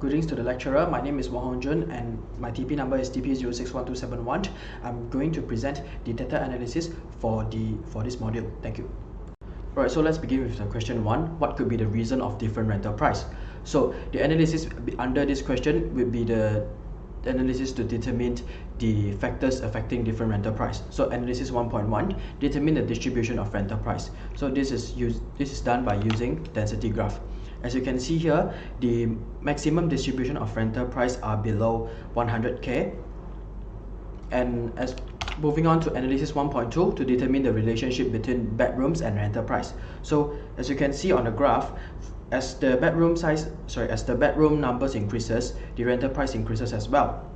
Greetings to the lecturer. My name is Wong Hong Jun and my TP number is TP061271. I'm going to present the data analysis for this module. Thank you. Alright, so let's begin with the question 1. What could be the reason of different rental price? So the analysis under this question will be the analysis to determine the factors affecting different rental price. So analysis 1.1, determine the distribution of rental price. So this is done by using density graph. As you can see here, the maximum distribution of rental price are below 100k. And as moving on to analysis 1.2 to determine the relationship between bedrooms and rental price. So as you can see on the graph, as the bedroom numbers increases, the rental price increases as well,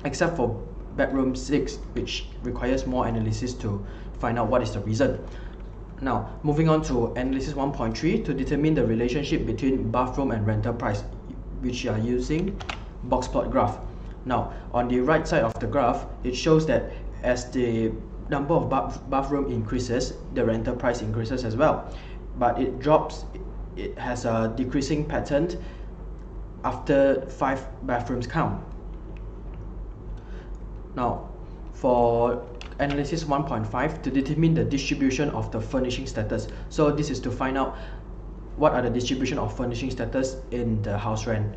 except for bedroom 6, which requires more analysis to find out what is the reason. Now, moving on to analysis 1.3 to determine the relationship between bathroom and rental price, which you are using box plot graph. Now, on the right side of the graph, it shows that as the number of bathroom increases, the rental price increases as well. But it drops, it has a decreasing pattern after 5 bathrooms count. Now, for analysis 1.5 to determine the distribution of the furnishing status. So this is to find out what are the distribution of furnishing status in the house rent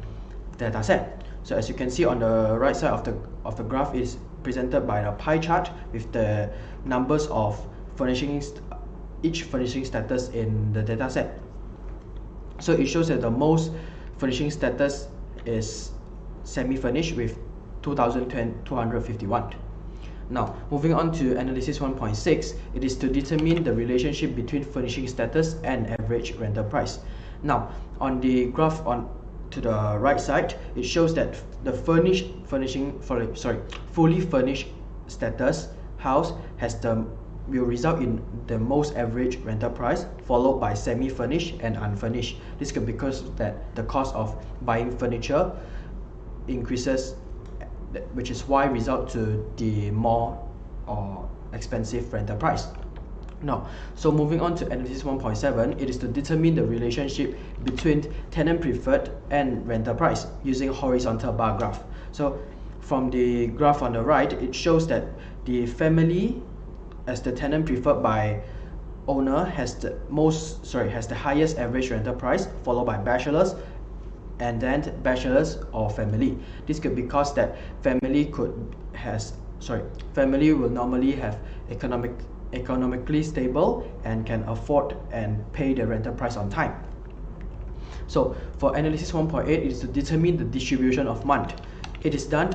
data set. So as you can see on the right side of the graph is presented by a pie chart with the numbers of each furnishing status in the data set. So it shows that the most furnishing status is semi-furnished with 2,251. Now, moving on to analysis 1.6, it is to determine the relationship between furnishing status and average rental price. Now, on the graph to the right side, it shows that the fully furnished status house will result in the most average rental price, followed by semi-furnished and unfurnished. This could be because that the cost of buying furniture increases, which is why result to the more expensive rental price. Now, so moving on to analysis 1.7, it is to determine the relationship between tenant preferred and rental price using horizontal bar graph. So from the graph on the right, it shows that the family as the tenant preferred by owner has the highest average rental price, followed by bachelors, and then bachelors or family. This could be because that family will normally have economically stable and can afford and pay the rental price on time. So for analysis 1.8, it is to determine the distribution of month. It is done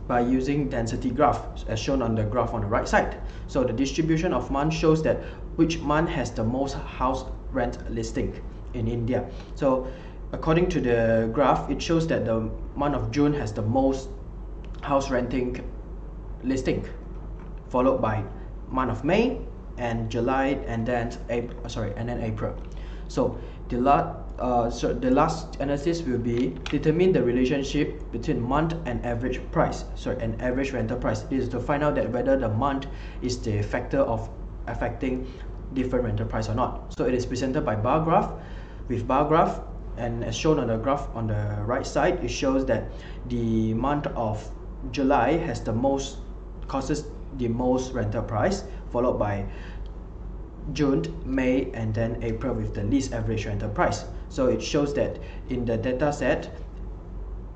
by using density graph as shown on the graph on the right side. So the distribution of month shows that which month has the most house rent listing in India. So according to the graph, it shows that the month of June has the most house renting listing, followed by month of May and July, and then April. So the last analysis will be determine the relationship between month and average rental price. This is to find out that whether the month is the factor of affecting different rental price or not. So it is presented by bar graph. And as shown on the graph on the right side, it shows that the month of July causes the most rental price, followed by June, May, and then April with the least average rental price. So it shows that in the data set,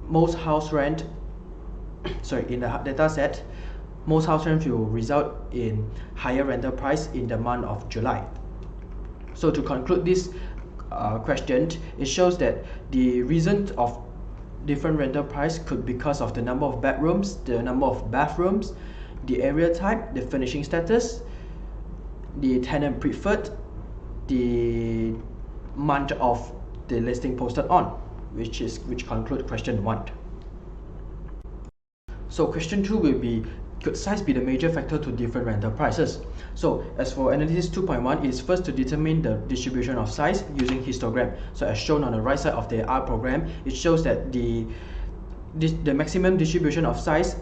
most house rent will result in higher rental price in the month of July. So to conclude this question, it shows that the reason of different rental price could be because of the number of bedrooms, the number of bathrooms, the area type, the furnishing status, the tenant preferred, the month of the listing posted on, which conclude question 1. So question 2 will be, could size be the major factor to different rental prices? So as for analysis 2.1, it is first to determine the distribution of size using histogram. So as shown on the right side of the R program, it shows that the maximum distribution of size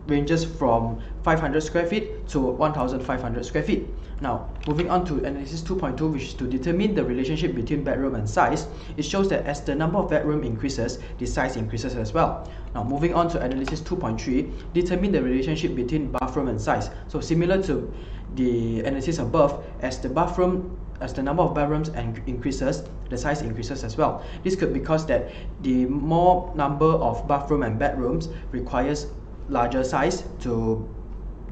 ranges from 500 square feet to 1500 square feet. Now, moving on to analysis 2.2, which is to determine the relationship between bedroom and size. It shows that as the number of bedroom increases, the size increases as well. Now, moving on to analysis 2.3, determine the relationship between bathroom and size. So similar to the analysis above, as the number of bedrooms increases, the size increases as well. This could be because that the more number of bathroom and bedrooms requires larger size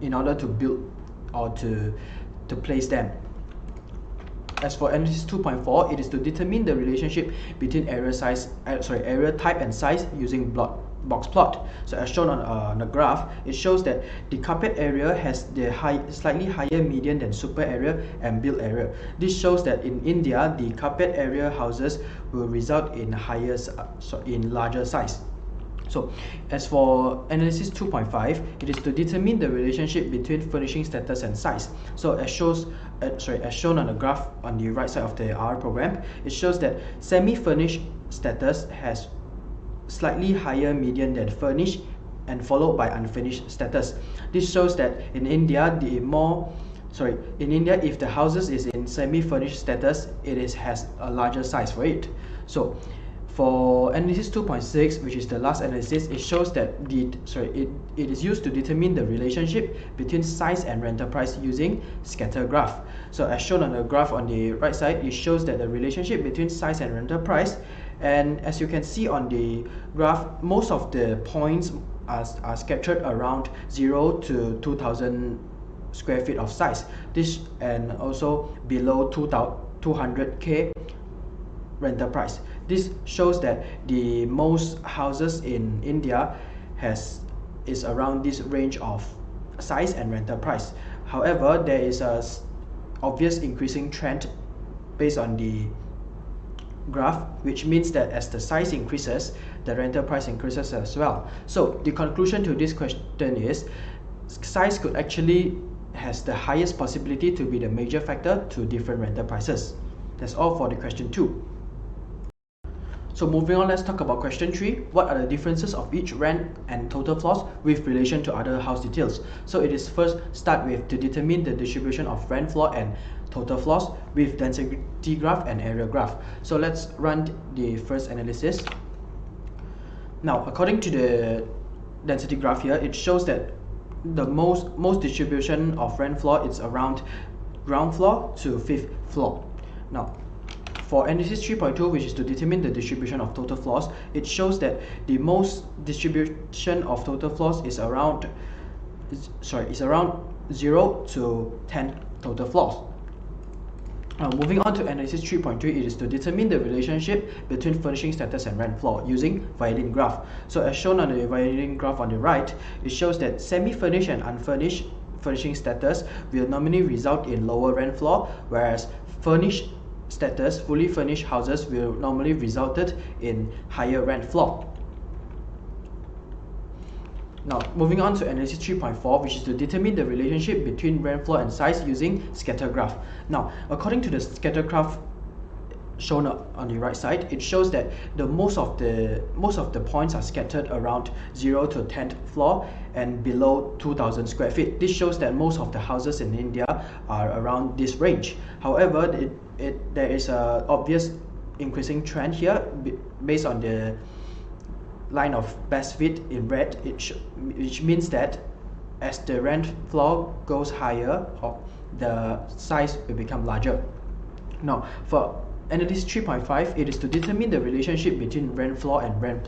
in order to build or to place them. As for analysis 2.4, it is to determine the relationship between area type and size using box plot. So as shown on the graph, it shows that the carpet area has the slightly higher median than super area and built area. This shows that in India, the carpet area houses will result in larger size. So as for analysis 2.5, it is to determine the relationship between furnishing status and size. So as shown on the graph on the right side of the R program, it shows that semi-furnished status has slightly higher median than furnished and followed by unfinished status. This shows that in India, if the houses is in semi-furnished status, it has a larger size for it. So for analysis 2.6, which is the last analysis, it shows that it is used to determine the relationship between size and rental price using scatter graph. So as shown on the graph on the right side, it shows that the relationship between size and rental price, and as you can see on the graph, most of the points are scattered around 0 to 2000 square feet of size. This and also below 200k rental price. This shows that the most houses in India is around this range of size and rental price. However, there is a obvious increasing trend based on the graph, which means that as the size increases, the rental price increases as well. So the conclusion to this question is size could actually has the highest possibility to be the major factor to different rental prices. That's all for the question 2. So moving on, let's talk about question 3. What are the differences of each rent and total floors with relation to other house details? So it is first start with to determine the distribution of rent floor and total floors with density graph and area graph. So let's run the first analysis. Now, according to the density graph here, it shows that the most distribution of rent floor is around ground floor to 5th floor. Now, for analysis 3.2, which is to determine the distribution of total floors, it shows that the most distribution of total floors is around 0 to 10 total floors. Moving on to analysis 3.3, it is to determine the relationship between furnishing status and rent floor using violin graph. So as shown on the violin graph on the right, it shows that semi-furnished and unfurnished furnishing status will normally result in lower rent floor, whereas furnished status, fully furnished houses will normally result in higher rent floor. Now, moving on to analysis 3.4, which is to determine the relationship between rent floor and size using scatter graph. Now, according to the scatter graph shown on the right side, it shows that most of the points are scattered around 0 to 10th floor and below 2000 square feet. This shows that most of the houses in India are around this range. However, there is a obvious increasing trend here based on the line of best fit in red, which means that as the rent floor goes higher, the size will become larger. Now, for analysis 3.5, it is to determine the relationship between rent floor and rental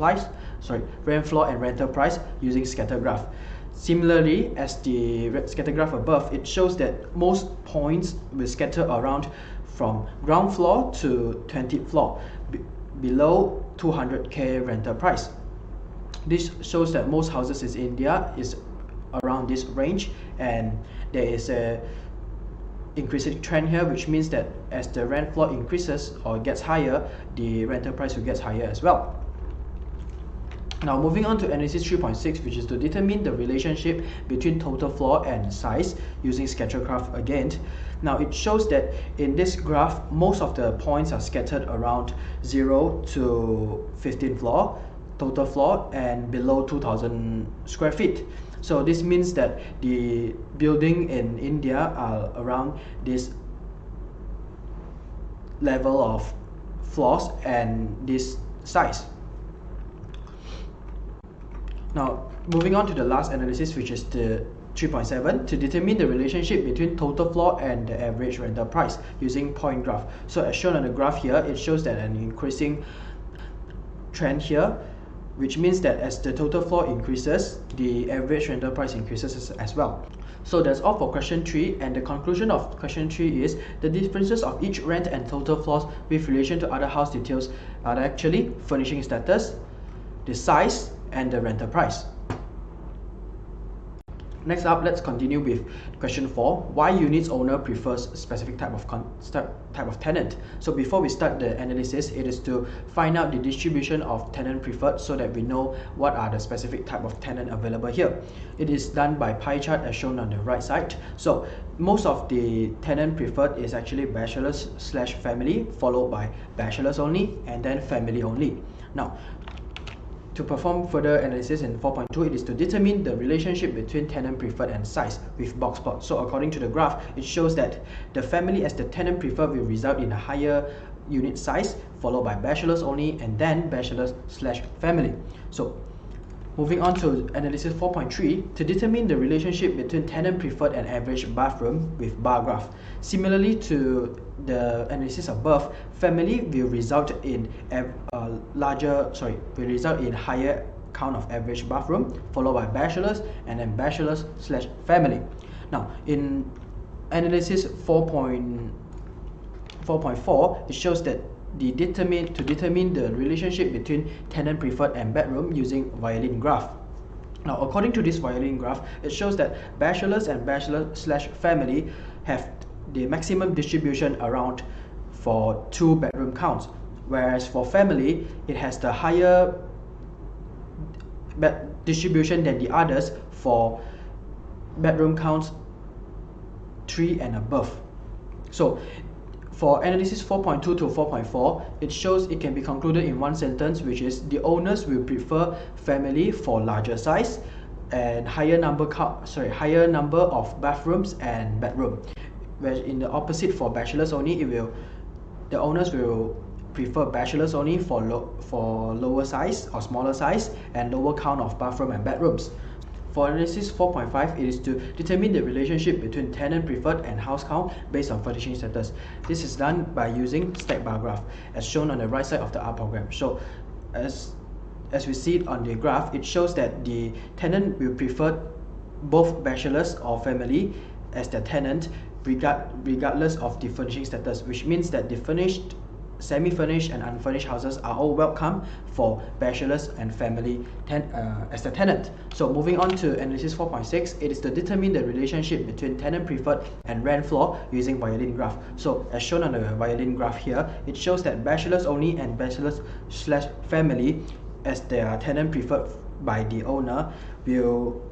price using scatter graph. Similarly, as the scatter graph above, it shows that most points will scatter around from ground floor to 20th floor, below 200k rental price. This shows that most houses in India is around this range, and there is a increasing trend here, which means that as the rent floor increases or gets higher, the rental price will get higher as well. Now, moving on to analysis 3.6, which is to determine the relationship between total floor and size using scatter graph again. Now, it shows that in this graph, most of the points are scattered around 0 to 15th floor, total floor, and below 2000 square feet. So this means that the building in India are around this level of floors and this size. Now, moving on to the last analysis, which is the 3.7, to determine the relationship between total floor and the average rental price using point graph. So as shown on the graph here, it shows that an increasing trend here, which means that as the total floor increases, the average rental price increases as well. So that's all for question 3, and the conclusion of question 3 is the differences of each rent and total floors with relation to other house details are actually furnishing status, the size, and the rental price. Next up, let's continue with question 4. Why unit's owner prefers specific type of tenant? So before we start the analysis, it is to find out the distribution of tenant preferred so that we know what are the specific type of tenant available here. It is done by pie chart as shown on the right side. So most of the tenant preferred is actually bachelors / family, followed by bachelors only and then family only. Now, to perform further analysis in 4.2, it is to determine the relationship between tenant preferred and size with box plot. So according to the graph, it shows that the family as the tenant preferred will result in a higher unit size, followed by bachelors only and then bachelors / family. So moving on to analysis 4.3, to determine the relationship between tenant preferred and average bathroom with bar graph. Similarly to the analysis above, family will result in higher count of average bathroom, followed by bachelors and then bachelors / family. Now in analysis 4.4, it shows that to determine the relationship between tenant preferred and bedroom using violin graph. Now according to this violin graph, it shows that bachelors and bachelors / family have the maximum distribution around for 2 bedroom counts, whereas for family it has the higher distribution than the others for bedroom counts 3 and above. So for analysis 4.2 to 4.4, it shows it can be concluded in one sentence, which is the owners will prefer family for larger size and higher number of bathrooms and bedroom. Whereas in the opposite for bachelors only, the owners will prefer bachelors only for lower size or smaller size and lower count of bathroom and bedrooms. For analysis 4.5, it is to determine the relationship between tenant preferred and house count based on furnishing status. This is done by using stack bar graph as shown on the right side of the R program. So as we see it on the graph, it shows that the tenant will prefer both bachelors or family as their tenant regardless of the furnishing status, which means that the furnished, semi-furnished and unfurnished houses are all welcome for bachelors and family as the tenant. So moving on to analysis 4.6, it is to determine the relationship between tenant preferred and rent floor using violin graph. So as shown on the violin graph here, it shows that bachelors only and bachelors / family as their tenant preferred by the owner will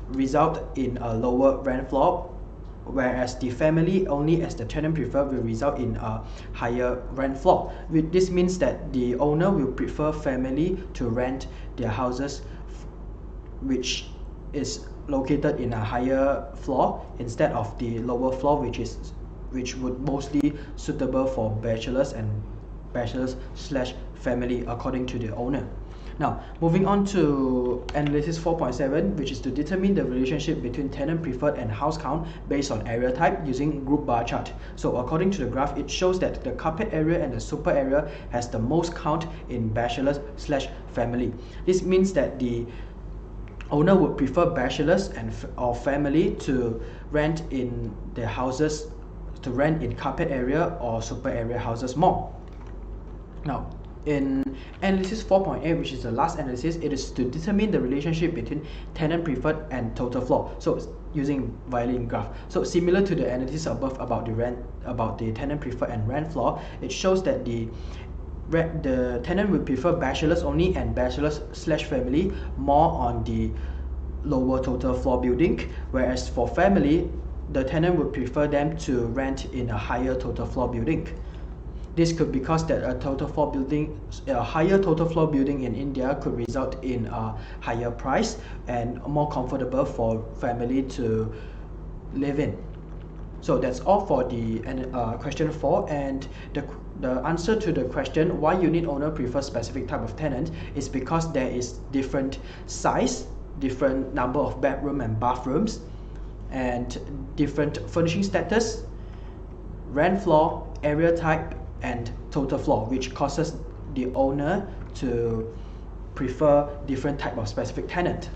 result in a lower rent floor, whereas the family only as the tenant preferred will result in a higher rent floor. This means that the owner will prefer family to rent their houses which is located in a higher floor instead of the lower floor, which would mostly suitable for bachelors and bachelors / family according to the owner. Now, moving on to analysis 4.7, which is to determine the relationship between tenant preferred and house count based on area type using group bar chart. So according to the graph, it shows that the carpet area and the super area has the most count in bachelors / family. This means that the owner would prefer bachelors or family to rent in their houses, to rent in carpet area or super area houses more. Now, in analysis 4.8, which is the last analysis, it is to determine the relationship between tenant preferred and total floor. So using violin graph. So similar to the analysis above about the tenant preferred and rent floor, it shows that the tenant will prefer bachelors only and bachelors / family more on the lower total floor building, whereas for family, the tenant would prefer them to rent in a higher total floor building. This could be because that a higher total floor building in India could result in a higher price and more comfortable for family to live in. So that's all for the question 4, and the answer to the question why unit owner prefer specific type of tenant is because there is different size, different number of bedroom and bathrooms, and different furnishing status, rent floor, area type, and total floor, which causes the owner to prefer different type of specific tenant.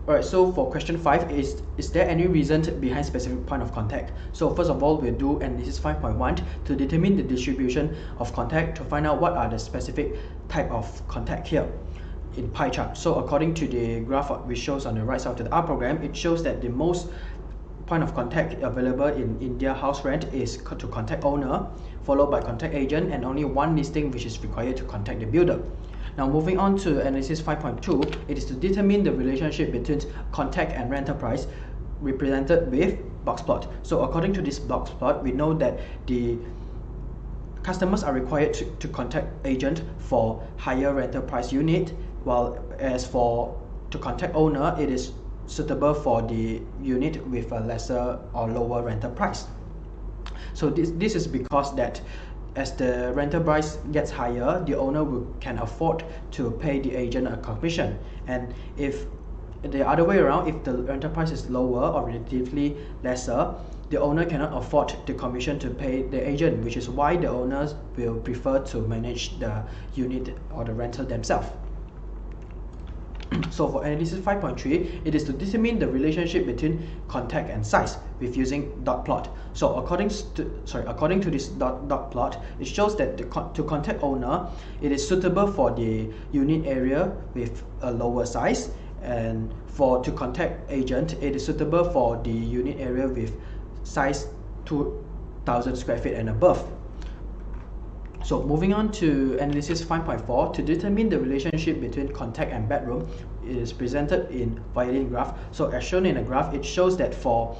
Alright, so for question 5, is there any reason behind specific point of contact? So first of all, we'll do analysis 5.1 to determine the distribution of contact to find out what are the specific type of contact here in pie chart. So according to the graph which shows on the right side of the R program, it shows that the most point of contact available in India house rent is to contact owner, followed by contact agent, and only one listing which is required to contact the builder. Now moving on to analysis 5.2, it is to determine the relationship between contact and rental price represented with box plot. So according to this box plot, we know that the customers are required to contact agent for higher rental price unit, while as for to contact owner, it is suitable for the unit with a lesser or lower rental price. So this is because that as the rental price gets higher, the owner can afford to pay the agent a commission. And if the other way around, if the rental price is lower or relatively lesser, the owner cannot afford the commission to pay the agent, which is why the owners will prefer to manage the unit or the rental themselves. So for analysis 5.3, it is to determine the relationship between contact and size with using dot plot. So according to this dot plot, it shows that to contact owner, it is suitable for the unit area with a lower size, and to contact agent, it is suitable for the unit area with size 2,000 square feet and above. So moving on to analysis 5.4, to determine the relationship between contact and bedroom, it is presented in violin graph. So as shown in the graph, it shows that for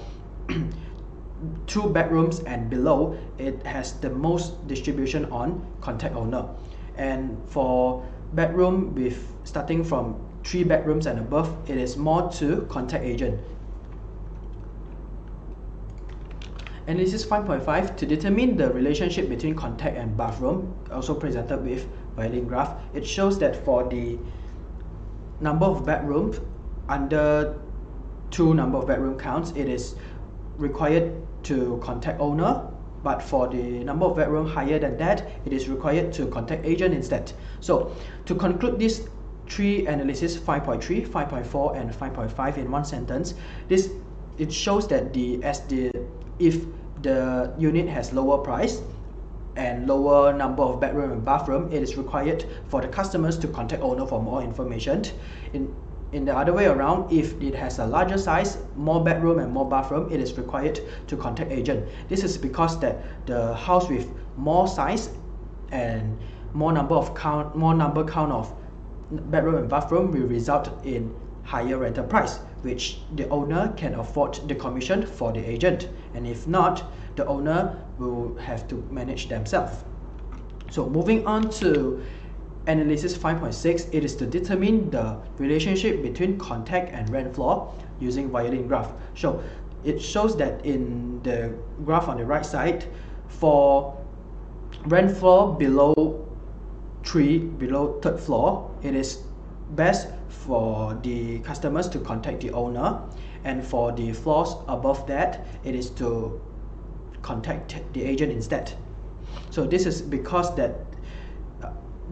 2 bedrooms and below, it has the most distribution on contact owner. And for bedroom with starting from 3 bedrooms and above, it is more to contact agent. Analysis 5.5, to determine the relationship between contact and bathroom, also presented with violin graph. It shows that for the number of bedrooms under 2 number of bedroom counts, it is required to contact owner, but for the number of bedroom higher than that, it is required to contact agent instead. So to conclude this 3 analysis, 5.3, 5.4 and 5.5 in one sentence, it shows that if the unit has lower price and lower number of bedroom and bathroom, it is required for the customers to contact owner for more information. In the other way around, if it has a larger size, more bedroom and more bathroom, it is required to contact agent. This is because that the house with more size and more number count of bedroom and bathroom will result in higher rental price, which the owner can afford the commission for the agent, and if not, the owner will have to manage themselves. So moving on to analysis 5.6, it is to determine the relationship between contact and rent floor using violin graph. So it shows that in the graph on the right side, for rent floor below 3rd floor, it is best for the customers to contact the owner, and for the floors above that, it is to contact the agent instead. So this is because that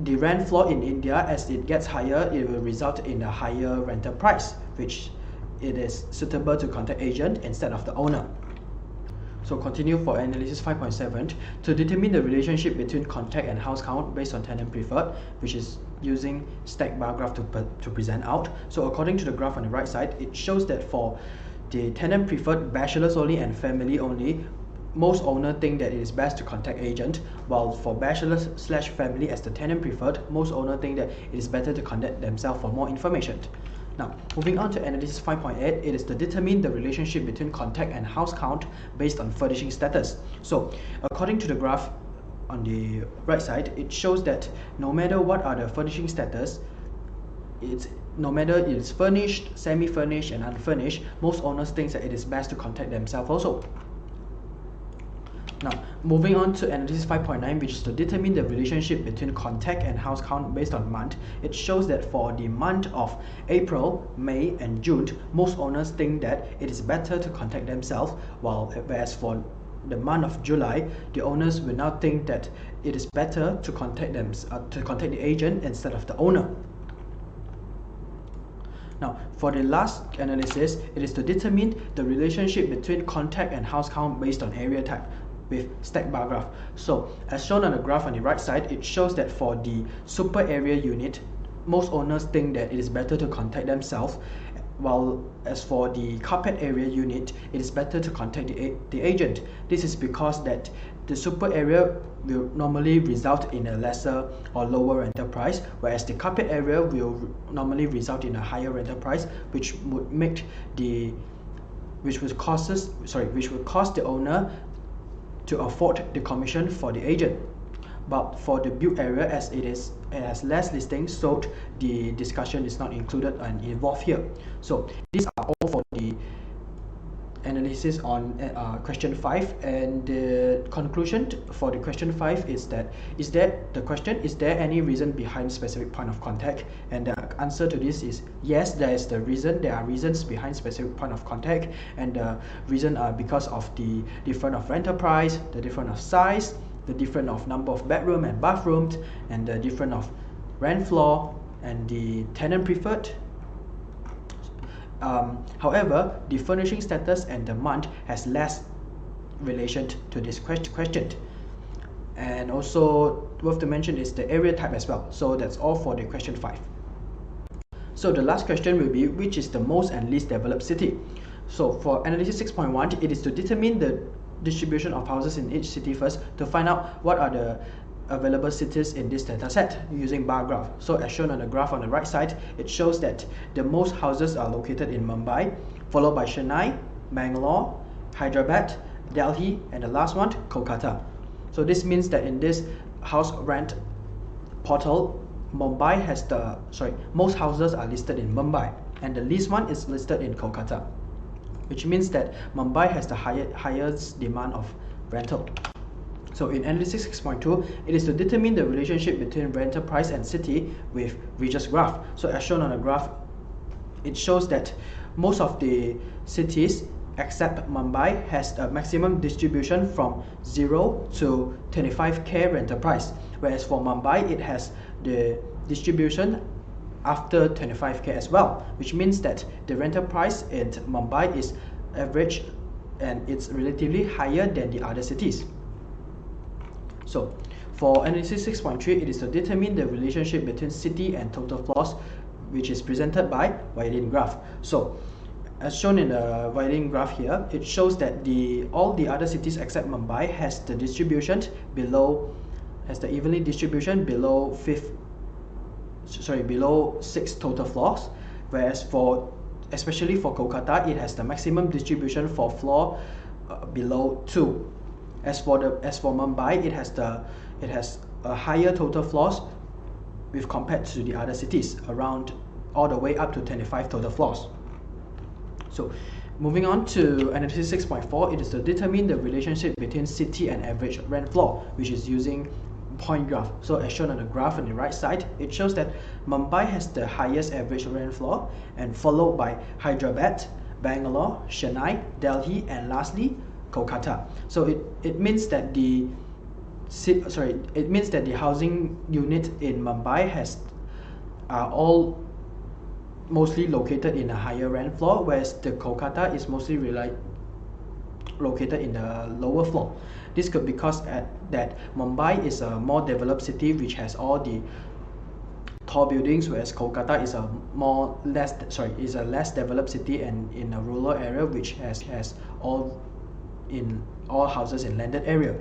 the rent floor in India, as it gets higher, it will result in a higher rental price, which it is suitable to contact agent instead of the owner. So continue for analysis 5.7, to determine the relationship between contact and house count based on tenant preferred, which is using stack bar graph to present out. So according to the graph on the right side, it shows that for the tenant preferred bachelors only and family only, most owners think that it is best to contact agent, while for bachelors/family as the tenant preferred, most owners think that it is better to contact themselves for more information. Now, moving on to analysis 5.8, it is to determine the relationship between contact and house count based on furnishing status. So, according to the graph on the right side, it shows that no matter what are the furnishing status, no matter it is furnished, semi-furnished, and unfurnished, most owners think that it is best to contact themselves also. Now, moving on to analysis 5.9, which is to determine the relationship between contact and house count based on month. It shows that for the month of April, May, and June, most owners think that it is better to contact themselves, whereas for the month of July, the owners will now think that it is better to contact the agent instead of the owner. Now, for the last analysis, it is to determine the relationship between contact and house count based on area type with stacked bar graph. So, as shown on the graph on the right side, it shows that for the super area unit, most owners think that it is better to contact themselves, while as for the carpet area unit, it is better to contact the agent. This is because that the super area will normally result in a lesser or lower rental price, whereas the carpet area will normally result in a higher rental price, which would cause the owner to afford the commission for the agent. But for the built area, as it has less listings sold, the discussion is not included and involved here. So these are all for the analysis on question 5, and the conclusion for the question 5 is that is there any reason behind specific point of contact? And the answer to this is yes, there are reasons behind specific point of contact, and the reason are because of the different of rental price, the different of size, the different of number of bedroom and bathrooms, and the different of rent floor and the tenant preferred. However, the furnishing status and the month has less relation to this question. And also worth to mention is the area type as well. So that's all for the question 5. So the last question will be, which is the most and least developed city? So for analysis 6.1, it is to determine the distribution of houses in each city first to find out what are the available cities in this data set using bar graph. So as shown on the graph on the right side, it shows that the most houses are located in Mumbai, followed by Chennai, Bangalore, Hyderabad, Delhi, and the last one, Kolkata. So this means that in this house rent portal, most houses are listed in Mumbai, and the least one is listed in Kolkata, which means that Mumbai has the highest demand of rental. So in analysis 6.2, it is to determine the relationship between rental price and city with Regis graph. So as shown on the graph, it shows that most of the cities except Mumbai has a maximum distribution from 0 to 25k rental price, whereas for Mumbai it has the distribution after 25k as well, which means that the rental price in Mumbai is average and it's relatively higher than the other cities. So for analysis 6.3, it is to determine the relationship between city and total floors, which is presented by Violin graph. So as shown in the Violin graph here, it shows that all the other cities except Mumbai has the evenly distribution below 6 total floors, whereas especially for Kolkata, it has the maximum distribution for floor below 2. As for Mumbai, it has a higher total floors with compared to the other cities, around all the way up to 25 total floors. So moving on to analysis 6.4, it is to determine the relationship between city and average rent floor, which is using point graph. So as shown on the graph on the right side, it shows that Mumbai has the highest average rent floor, and followed by Hyderabad, Bangalore, Chennai, Delhi, and lastly Kolkata. So it means that the housing unit in Mumbai are all mostly located in a higher rent floor, whereas the Kolkata is mostly located in the lower floor. This could be because that Mumbai is a more developed city which has all the tall buildings, whereas Kolkata is a less developed city and in a rural area which has all houses in landed area.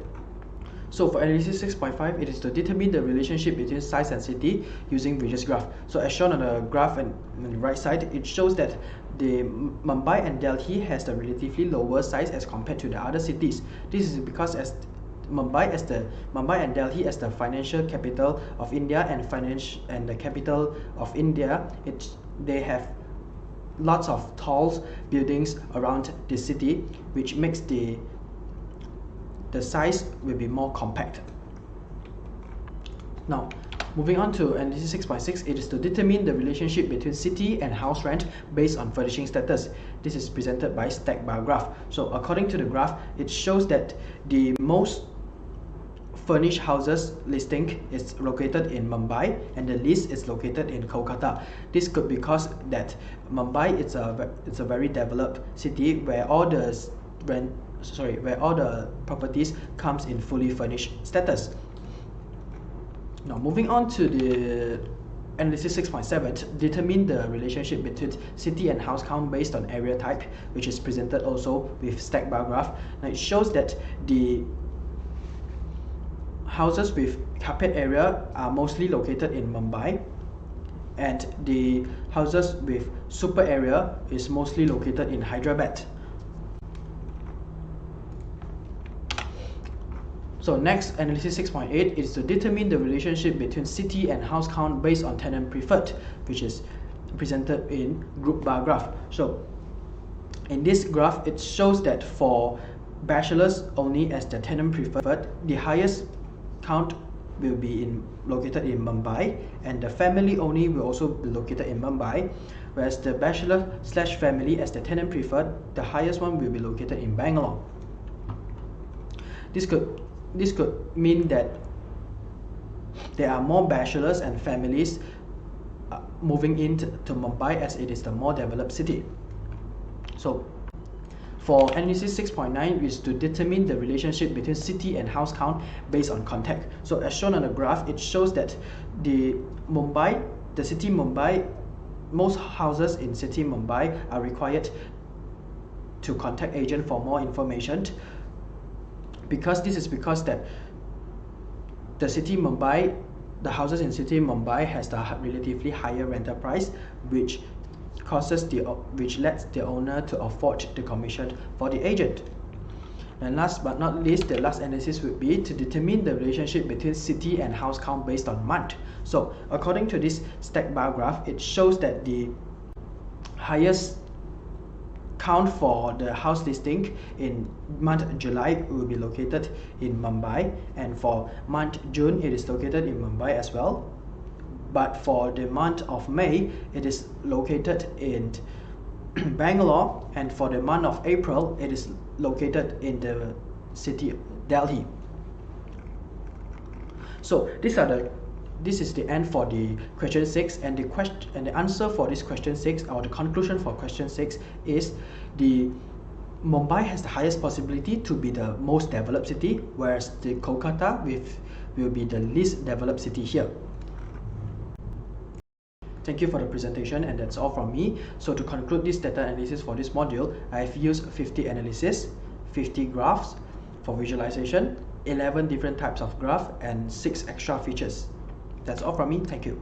So for analysis 6.5, it is to determine the relationship between size and city using Bridges graph. So as shown on the graph on the right side, it shows that the Mumbai and Delhi has the relatively lower size as compared to the other cities. This is because as Mumbai and Delhi as the financial capital of India and the capital of India, they have lots of tall buildings around the city, which makes the size will be more compact. Now, moving on to analysis 6.6, it is to determine the relationship between city and house rent based on furnishing status. This is presented by stack bar graph. So according to the graph, it shows that the most furnished houses listing is located in Mumbai and the least is located in Kolkata. This could be because that Mumbai it's a very developed city where all the properties comes in fully furnished status. Now moving on to the analysis 6.7, determine the relationship between city and house count based on area type, which is presented also with stack bar graph. Now it shows that the houses with carpet area are mostly located in Mumbai, and the houses with super area is mostly located in Hyderabad. So next, analysis 6.8 is to determine the relationship between city and house count based on tenant preferred, which is presented in group bar graph. So in this graph, it shows that for bachelors only as the tenant preferred, the highest count will be located in Mumbai, and the family only will also be located in Mumbai, whereas the bachelor/family as the tenant preferred, the highest one will be located in Bangalore. This could mean that there are more bachelors and families moving into Mumbai as it is the more developed city. So for analysis 6.9 is to determine the relationship between city and house count based on contact. So as shown on the graph, it shows that the city Mumbai, most houses in city Mumbai are required to contact agent for more information, because that the city Mumbai, the houses in city Mumbai has the relatively higher rental price, which lets the owner to afford the commission for the agent. And last but not least, the last analysis would be to determine the relationship between city and house count based on month. So according to this stack bar graph, it shows that the highest count for the house listing in month July will be located in Mumbai, and for month June it is located in Mumbai as well. But for the month of May, it is located in Bangalore, and for the month of April, it is located in the city Delhi. So this is the end for the question 6, and the answer for this question 6, or the conclusion for question 6, is the Mumbai has the highest possibility to be the most developed city, whereas the Kolkata will be the least developed city here. Thank you for the presentation, and that's all from me. So to conclude this data analysis for this module, I've used 50 analysis, 50 graphs for visualization, 11 different types of graph, and 6 extra features. That's all from me. Thank you.